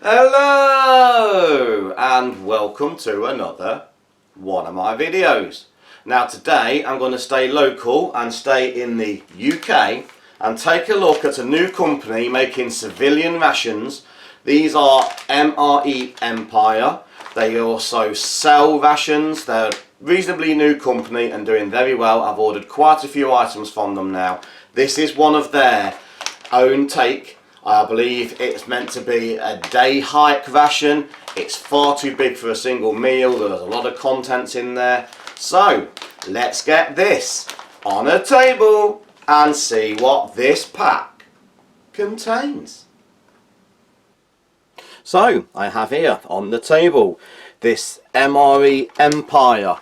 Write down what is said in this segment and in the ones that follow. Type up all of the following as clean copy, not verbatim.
Hello and welcome to another one of my videos. Now today I'm going to stay local and stay in the UK and take a look at a new company making civilian rations. These are MRE Empire. They also sell rations. They're a reasonably new company and doing very well. I've ordered quite a few items from them now. This is one of their own take. I believe it's meant to be a day hike ration. It's far too big for a single meal. There's a lot of contents in there. So let's get this on a table and see what this pack contains. So I have here on the table this MRE Empire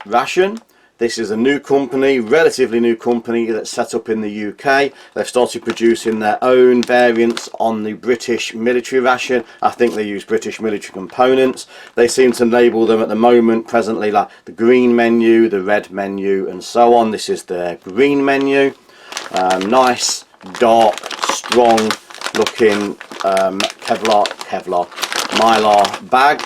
ration. This is a new company, relatively new company that's set up in the UK. They've started producing their own variants on the British military ration. I think they use British military components. They seem to label them at the moment presently like the green menu, the red menu and so on. This is their green menu. Nice, dark, strong looking Kevlar Mylar bag.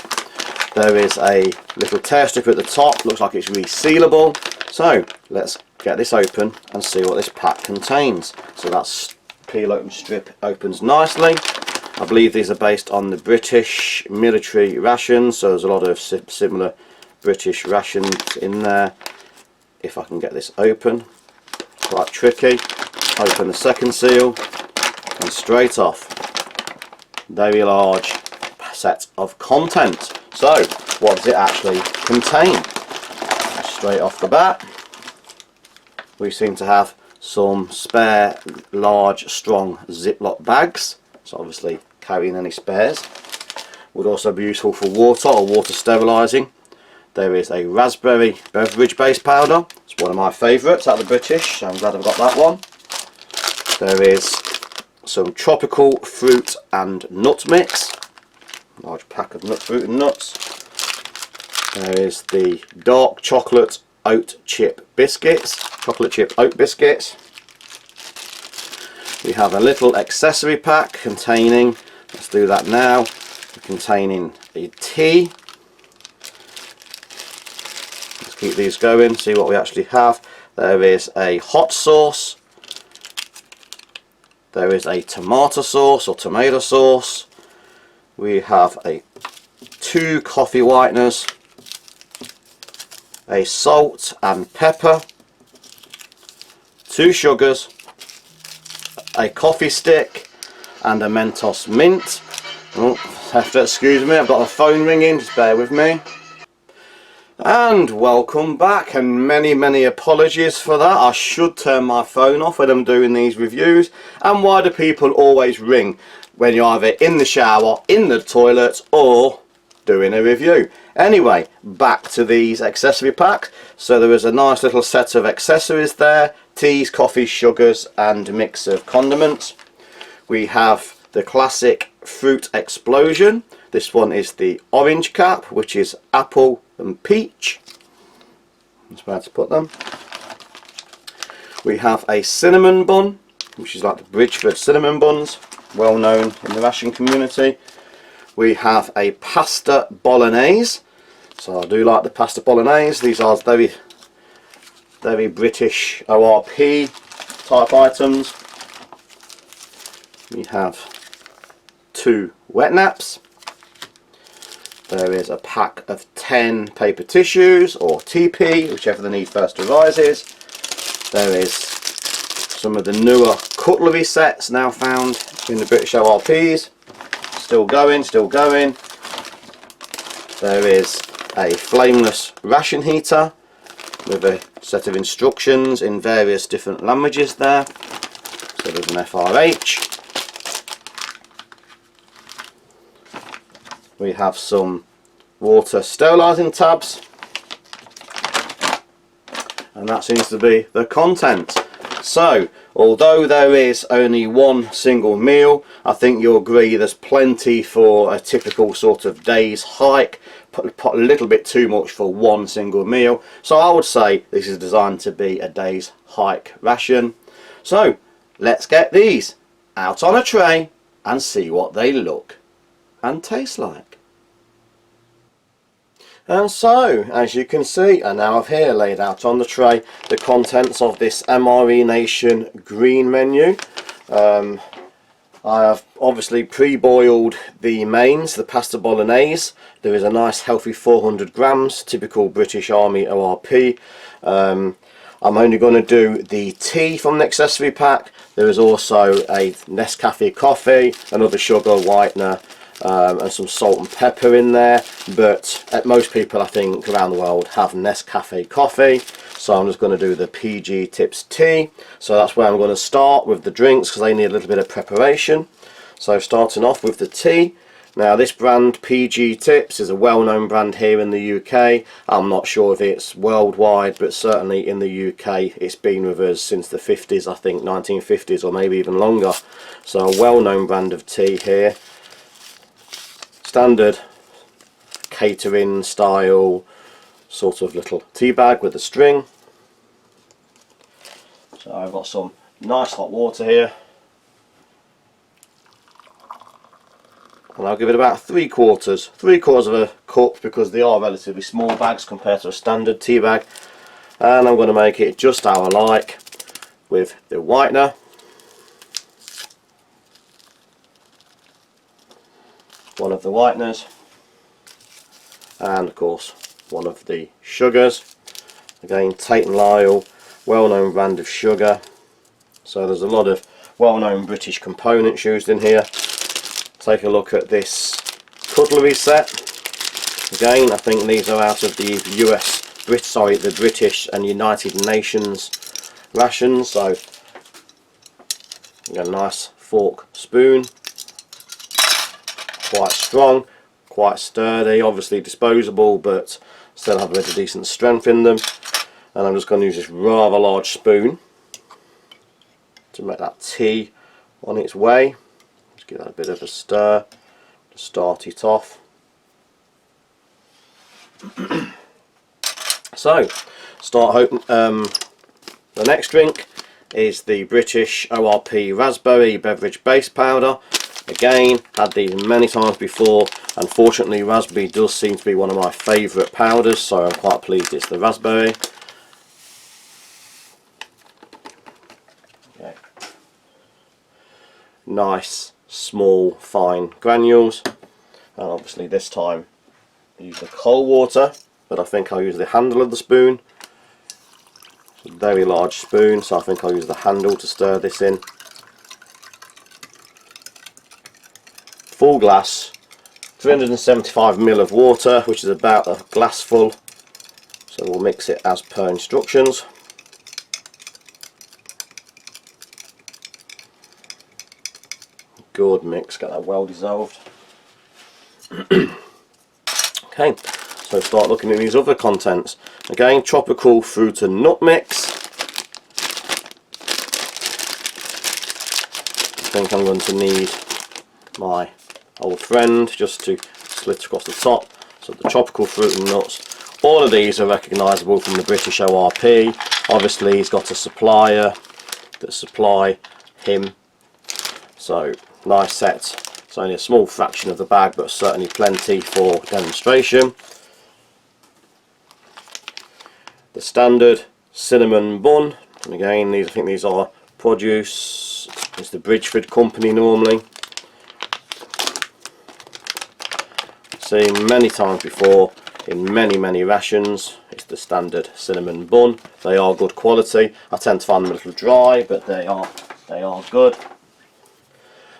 There is a little tear strip at the top, looks like it's resealable. So let's get this open and see what this pack contains. So that peel open strip opens nicely. I believe these are based on the British military rations, so there's a lot of similar British rations in there. If I can get this open, quite tricky. Open the second seal and straight off, very large set of content. So, what does it actually contain? Straight off the bat, we seem to have some spare, large, strong Ziploc bags. So obviously carrying any spares. Would also be useful for water or water sterilising. There is a raspberry beverage base powder. It's one of my favourites out of the British, so I'm glad I've got that one. There is some tropical fruit and nut mix. Large pack of fruit and nuts. There is the dark chocolate oat chip biscuits, chocolate chip oat biscuits. We have a little accessory pack containing, let's do that now, containing a tea. Let's keep these going, see what we actually have. There is a hot sauce. There is a tomato sauce or tomato sauce. We have 2 coffee whiteners, a salt and pepper, 2 sugars, a coffee stick and a Mentos mint. Oh, have to excuse me, I've got the phone ringing, just bear with me. And welcome back, and many apologies for that. I should turn my phone off when I'm doing these reviews. And why do people always ring when you're either in the shower, in the toilet or doing a review? Anyway, back to these accessory packs. So there is a nice little set of accessories there: teas, coffee, sugars and a mix of condiments. We have the classic fruit explosion. This one is the orange cap, which is apple and peach. That's where to put them. We have a cinnamon bun, which is like the Bridgeford cinnamon buns, well known in the ration community. We have a pasta bolognese. So I do like the pasta bolognese. These are very British ORP type items. We have 2 wet naps. There is a pack of 10 paper tissues or TP, whichever the need first arises. There is some of the newer cutlery sets now found in the British ORPs. Still going, still going. There is a flameless ration heater with a set of instructions in various different languages there. So there's an FRH. We have some water sterilising tabs, and that seems to be the content. So although there is only one single meal, I think you'll agree there's plenty for a typical sort of day's hike. Put a little bit too much for one single meal, so I would say this is designed to be a day's hike ration. So let's get these out on a tray and see what they look and taste like. And so, as you can see, I now have here laid out on the tray the contents of this MRE Nation green menu. I have obviously pre-boiled the mains, the pasta bolognese. There is a nice healthy 400 grams, typical British Army ORP. I'm only going to do the tea from the accessory pack. There is also a Nescafe coffee, another sugar whitener, and some salt and pepper in there, but most people I think around the world have Nescafe coffee, so I'm just going to do the PG Tips tea. So that's where I'm going to start with the drinks, because they need a little bit of preparation. So starting off with the tea. Now this brand, PG Tips, is a well-known brand here in the UK. I'm not sure if it's worldwide, but certainly in the UK it's been with us since the 50s, I think 1950s, or maybe even longer. So a well-known brand of tea here. Standard catering style sort of little tea bag with a string. So I've got some nice hot water here, and I'll give it about three quarters of a cup, because they are relatively small bags compared to a standard tea bag. And I'm going to make it just how I like, with the whitener, one of the whiteners, and of course one of the sugars. Again, Tate & Lyle, well-known brand of sugar. So there's a lot of well-known British components used in here. Take a look at this cutlery set. Again, I think these are out of the the British and United Nations rations. So you got a nice fork, spoon, quite strong, quite sturdy, obviously disposable, but still have a bit of decent strength in them. And I'm just going to use this rather large spoon to make that tea on its way. Just give that a bit of a stir to start it off. So, the next drink is the British ORP Raspberry Beverage Base Powder. Again, had these many times before. Unfortunately, raspberry does seem to be one of my favourite powders, so I'm quite pleased it's the raspberry. Okay. Nice, small, fine granules. And obviously this time I use the cold water, but I think I'll use the handle of the spoon. It's a very large spoon, so I think I'll use the handle to stir this in. Full glass, 375 ml of water, which is about a glass full. So we'll mix it as per instructions. Good mix, get that well dissolved. Okay, so start looking at these other contents. Again, tropical fruit and nut mix. I think I'm going to need my old friend just to slit across the top. So the tropical fruit and nuts, all of these are recognisable from the British ORP. Obviously he's got a supplier that supply him, so nice set. It's only a small fraction of the bag, but certainly plenty for demonstration. The standard cinnamon bun, and again I think these are produce, it's the Bridgeford company normally. Seen many times before in many rations. It's the standard cinnamon bun. They are good quality. I tend to find them a little dry, but they are good.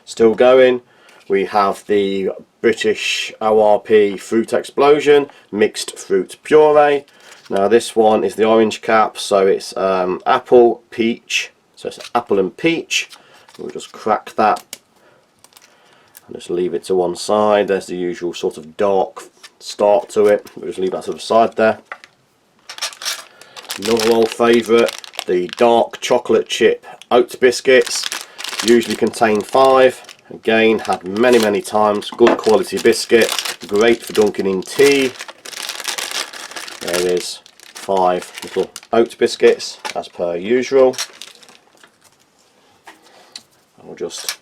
Still going, we have the British ORP Fruit Explosion mixed fruit puree. Now this one is the orange cap, so it's apple, peach. So it's apple and peach. We'll just crack that and just leave it to one side. There's the usual sort of dark start to it. We'll just leave that to the side there. Another old favourite, the dark chocolate chip oat biscuits. Usually contain 5. Again, had many times. Good quality biscuit, great for dunking in tea. There is 5 little oat biscuits as per usual. I'll just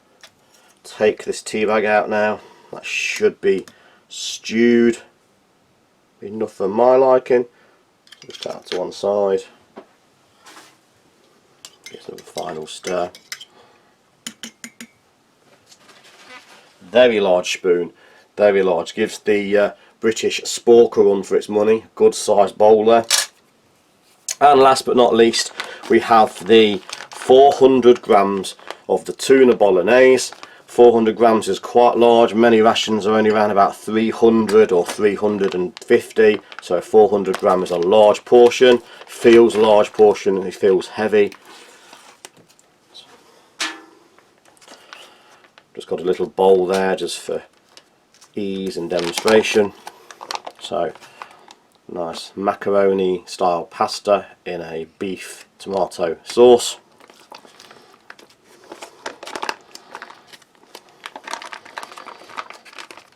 take this tea bag out now That should be stewed enough for my liking. Just that to one side. Get some final stir. Very large spoon, very large. Gives the British spork a run for its money. Good sized bowl there. And last but not least, we have the 400 grams of the tuna bolognese. 400 grams is quite large. Many rations are only around about 300 or 350, so 400 grams is a large portion. Feels a large portion, it feels heavy. Just got a little bowl there just for ease and demonstration. So nice macaroni style pasta in a beef tomato sauce.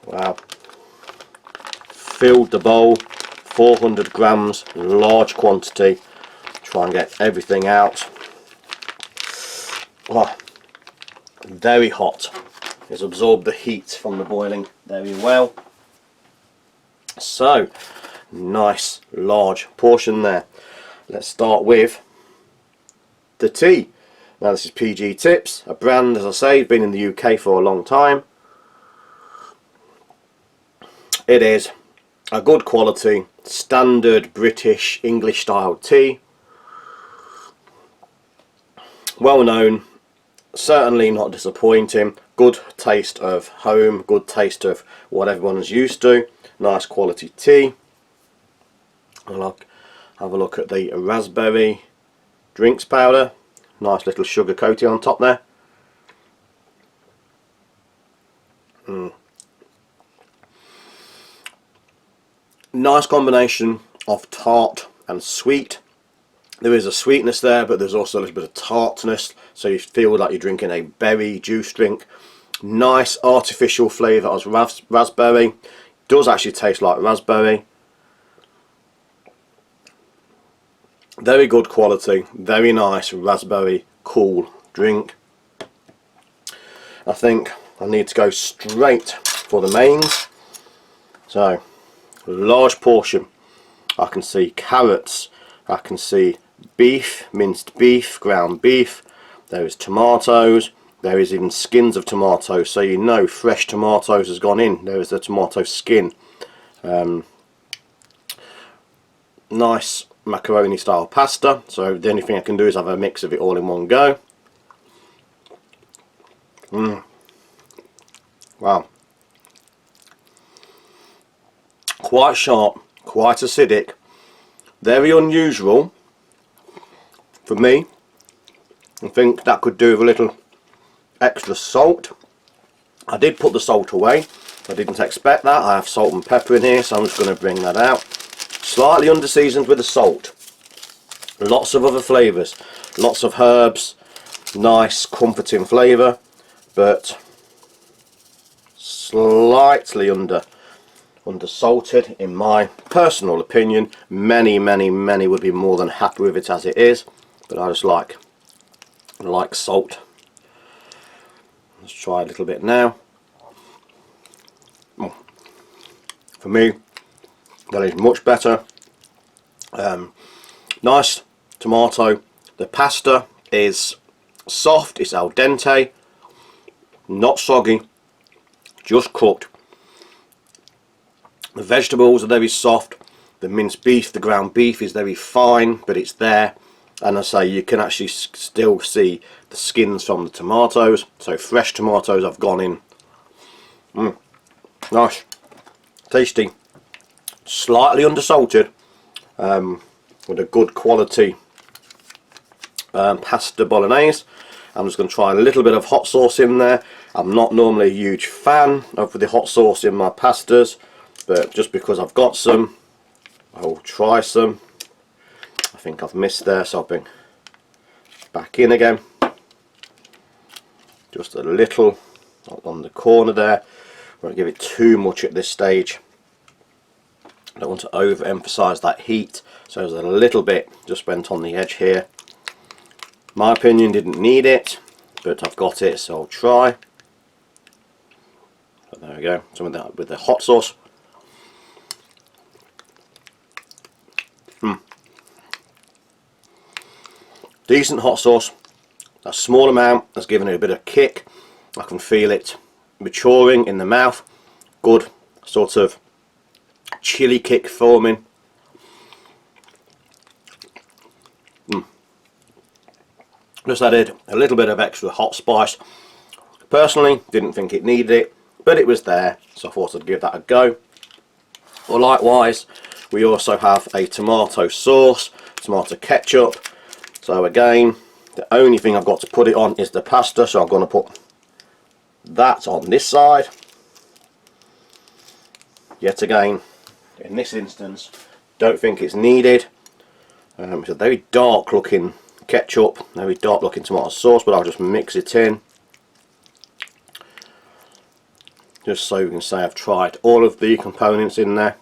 Wow. Filled the bowl, 400 grams, large quantity. Try and get everything out. Oh, very hot. It's absorbed the heat from the boiling very well. So, nice large portion there. Let's start with the tea. Now this is PG Tips, a brand, as I say, been in the UK for a long time. It is a good quality, standard British English style tea. Well known, certainly not disappointing. Good taste of home, good taste of what everyone's used to. Nice quality tea. I'll have a look at the raspberry drinks powder. Nice little sugar coating on top there. Nice combination of tart and sweet. There is a sweetness there, but there's also a little bit of tartness, so you feel like you're drinking a berry juice drink. Nice artificial flavour as raspberry. Does actually taste like raspberry. Very good quality, very nice raspberry cool drink. I think I need to go straight for the mains. So, large portion. I can see carrots, I can see beef, minced beef, ground beef. There is tomatoes, there is even skins of tomatoes, so you know fresh tomatoes has gone in. There is the tomato skin. Nice macaroni style pasta, so the only thing I can do is have a mix of it all in one go. Wow. Quite sharp, quite acidic, very unusual for me. I think that could do with a little extra salt. I did put the salt away, I didn't expect that. I have salt and pepper in here, so I'm just going to bring that out. Slightly under seasoned with the salt. Lots of other flavours, lots of herbs, nice comforting flavour, but slightly under salted in my personal opinion. Many would be more than happy with it as it is, but I just like salt. Let's try a little bit now. For me, that is much better. Nice tomato. The pasta is soft, it's al dente, not soggy, just cooked. The vegetables are very soft. The minced beef, the ground beef is very fine, but it's there. And I say you can actually still see the skins from the tomatoes. So fresh tomatoes have gone in. Nice, tasty, slightly undersalted, with a good quality pasta bolognese. I'm just going to try a little bit of hot sauce in there. I'm not normally a huge fan of the hot sauce in my pastas, but just because I've got some, I'll try some. I think I've missed there, so I'll bring back in again. Just a little on the corner there. I won't give it too much at this stage. I don't want to overemphasize that heat, so there's a little bit just went on the edge here. My opinion, didn't need it, but I've got it, so I'll try. So there we go, some of that with the hot sauce. Decent hot sauce. A small amount has given it a bit of kick. I can feel it maturing in the mouth. Good sort of chili kick forming. Just added a little bit of extra hot spice. Personally, didn't think it needed it, but it was there, so I thought I'd give that a go. Well, likewise, we also have a tomato sauce, tomato ketchup. So again, the only thing I've got to put it on is the pasta, so I'm going to put that on this side. Yet again, in this instance, don't think it's needed. It's a very dark looking ketchup, very dark looking tomato sauce, but I'll just mix it in. Just so you can say I've tried all of the components in there.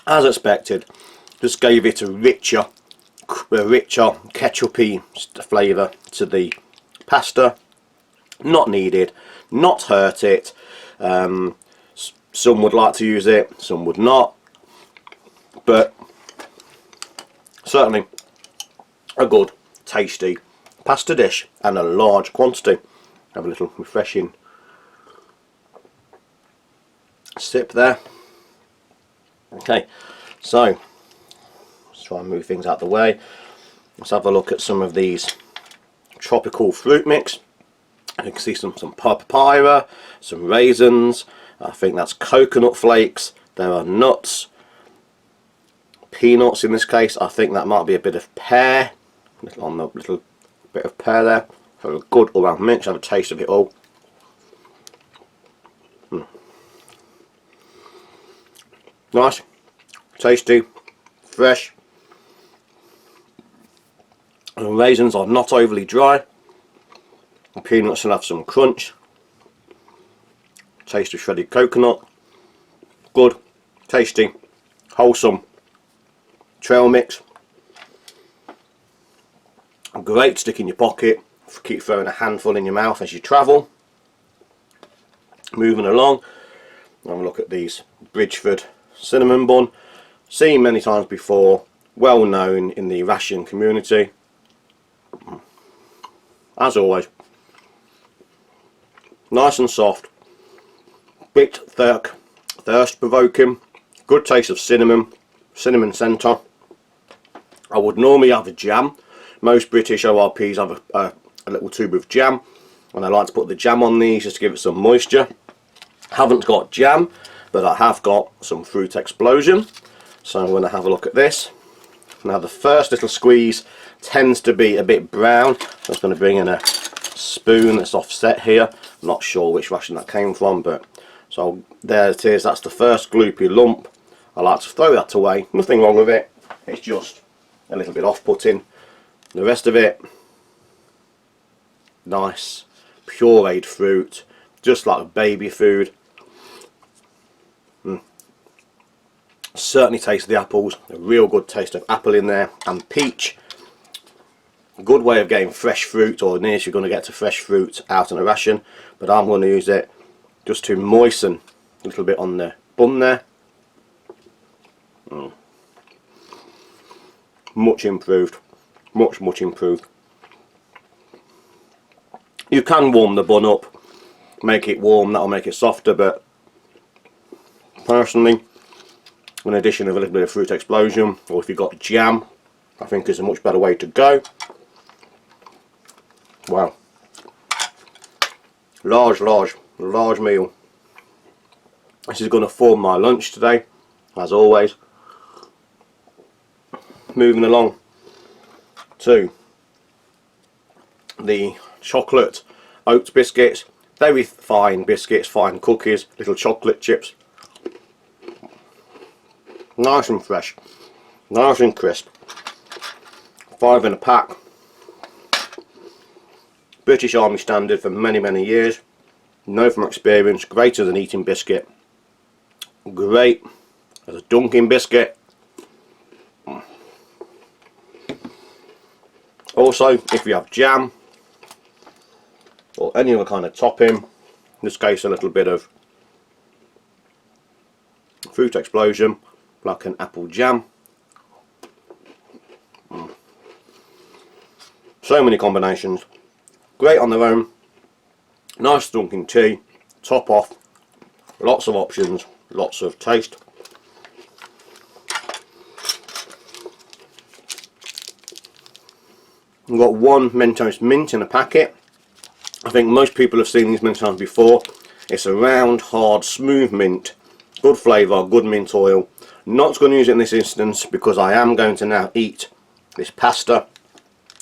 As expected, just gave it a richer ketchupy flavour to the pasta. Not needed, not hurt it. Some would like to use it, some would not, but certainly a good, tasty pasta dish and a large quantity. Have a little refreshing sip there. Okay, so let's try and move things out of the way. Let's have a look at some of these tropical fruit mix. You can see some papaya, some raisins. I think that's coconut flakes. There are nuts, peanuts in this case. I think that might be a bit of pear, little bit of pear there. So a good all round mix. Have a taste of it all. Nice, tasty, fresh. The raisins are not overly dry. The peanuts will have some crunch. Taste of shredded coconut. Good, tasty, wholesome trail mix. Great to stick in your pocket. Keep throwing a handful in your mouth as you travel. Moving along, have a look at these Bridgeford cinnamon bun. Seen many times before, well known in the Ration community. As always, nice and soft, bit thick, thirst provoking, good taste of cinnamon centre. I would normally have a jam. Most British ORPs have a little tube of jam, and I like to put the jam on these just to give it some moisture. Haven't got jam, but I have got some fruit explosion, so I'm going to have a look at this. Now the first little squeeze tends to be a bit brown. I'm just going to bring in a spoon that's offset here. I'm not sure which ration that came from, but so there it is. That's the first gloopy lump. I like to throw that away. Nothing wrong with it. It's just a little bit off-putting. The rest of it, nice pureed fruit, just like baby food. Certainly taste the apples. A real good taste of apple in there, and peach. A good way of getting fresh fruit, or nearest you're going to get to fresh fruit out in a ration, but I'm going to use it just to moisten a little bit on the bun there. Much improved, much improved. You can warm the bun up, make it warm, that'll make it softer, but personally, an addition of a little bit of fruit explosion, or if you've got jam, I think is a much better way to go. Wow, large meal. This is going to form my lunch today, as always. Moving along to the chocolate oat biscuits. Very fine biscuits, fine cookies, little chocolate chips. Nice and fresh, nice and crisp. 5 in a pack. British Army standard for many years. Know from experience, great as an eating biscuit. Great as a dunking biscuit. Also, if you have jam, or any other kind of topping. In this case, a little bit of fruit explosion, like an apple jam. So many combinations. Great on their own. Nice dunking tea. Top off. Lots of options. Lots of taste. We've got one Mentos mint in a packet. I think most people have seen these Mentos before. It's a round, hard, smooth mint. Good flavour, good mint oil. Not going to use it in this instance because I am going to now eat this pasta,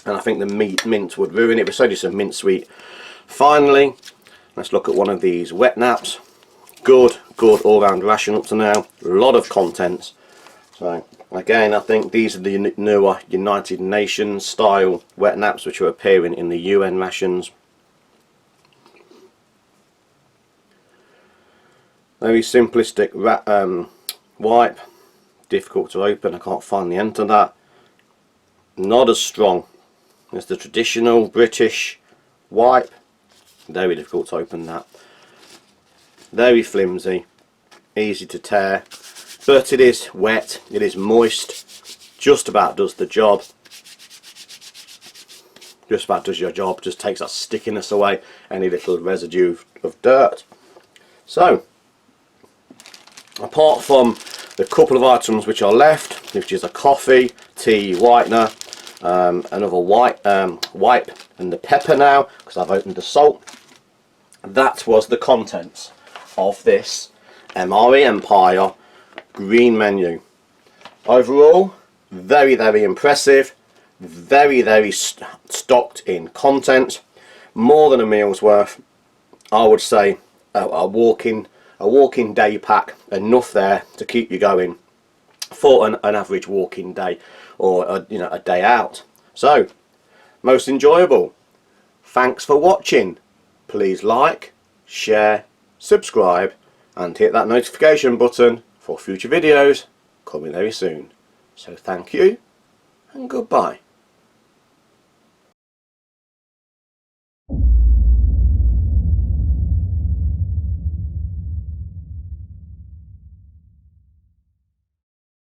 and I think the mint would ruin it, but so just a mint sweet. Finally, let's look at one of these wet naps. Good all-round ration up to now. A lot of contents. So again, I think these are the newer United Nations style wet naps which are appearing in the UN rations. Very simplistic wipe. Difficult to open. I can't find the end to that. Not as strong as the traditional British wipe. Very difficult to open that. Very flimsy. Easy to tear. But it is wet. It is moist. Just about does the job. Just about does your job. Just takes that stickiness away. Any little residue of dirt. So, apart from the couple of items which are left, which is a coffee, tea whitener, another wipe and the pepper now, because I've opened the salt. That was the contents of this MRE Empire green menu. Overall, very impressive, very stocked in content, more than a meal's worth. I would say a walking day pack, enough there to keep you going for an average walking day, or a day out. So, most enjoyable. Thanks for watching. Please like, share, subscribe, and hit that notification button for future videos coming very soon. So thank you and goodbye.